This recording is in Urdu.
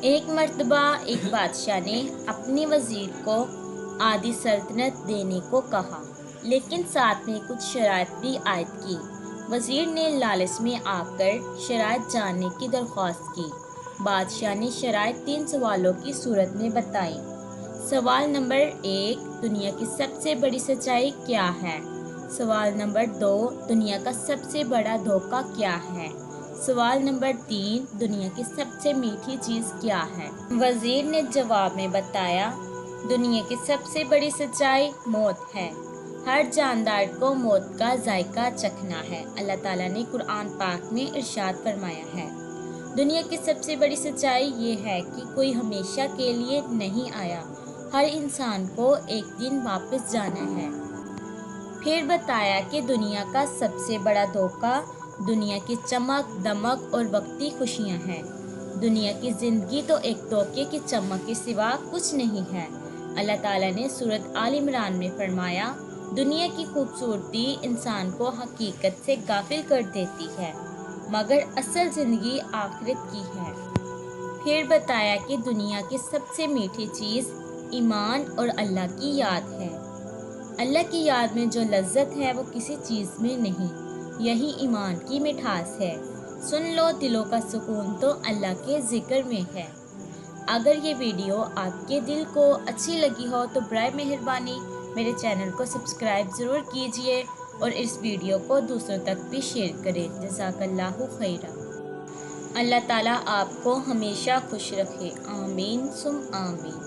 ایک مرتبہ ایک بادشاہ نے اپنے وزیر کو آدھی سلطنت دینے کو کہا، لیکن ساتھ میں کچھ شرائط بھی عائد کی۔ وزیر نے لالچ میں آ کر شرائط جاننے کی درخواست کی۔ بادشاہ نے شرائط 3 سوالوں کی صورت میں بتائیں۔ سوال نمبر 1، دنیا کی سب سے بڑی سچائی کیا ہے؟ سوال نمبر 2، دنیا کا سب سے بڑا دھوکہ کیا ہے؟ سوال نمبر 3، دنیا کی سب سے میٹھی چیز کیا ہے؟ وزیر نے جواب میں بتایا، دنیا کی سب سے بڑی سچائی موت ہے۔ ہر جاندار کو موت کا ذائقہ چکھنا ہے۔ اللہ تعالیٰ نے قرآن پاک میں ارشاد فرمایا ہے، دنیا کی سب سے بڑی سچائی یہ ہے کہ کوئی ہمیشہ کے لیے نہیں آیا، ہر انسان کو ایک دن واپس جانا ہے۔ پھر بتایا کہ دنیا کا سب سے بڑا دھوکہ دنیا کی چمک دمک اور وقتی خوشیاں ہیں۔ دنیا کی زندگی تو ایک دھوکے کی چمک کے سوا کچھ نہیں ہے۔ اللہ تعالیٰ نے سورۃ آل عمران میں فرمایا، دنیا کی خوبصورتی انسان کو حقیقت سے غافل کر دیتی ہے، مگر اصل زندگی آخرت کی ہے۔ پھر بتایا کہ دنیا کی سب سے میٹھی چیز ایمان اور اللہ کی یاد ہے۔ اللہ کی یاد میں جو لذت ہے وہ کسی چیز میں نہیں، یہی ایمان کی مٹھاس ہے۔ سن لو، دلوں کا سکون تو اللہ کے ذکر میں ہے۔ اگر یہ ویڈیو آپ کے دل کو اچھی لگی ہو تو برائے مہربانی میرے چینل کو سبسکرائب ضرور کیجیے اور اس ویڈیو کو دوسروں تک بھی شیئر کریں۔ جزاک اللہ خیرا۔ اللہ تعالیٰ آپ کو ہمیشہ خوش رکھے، آمین ثم آمین۔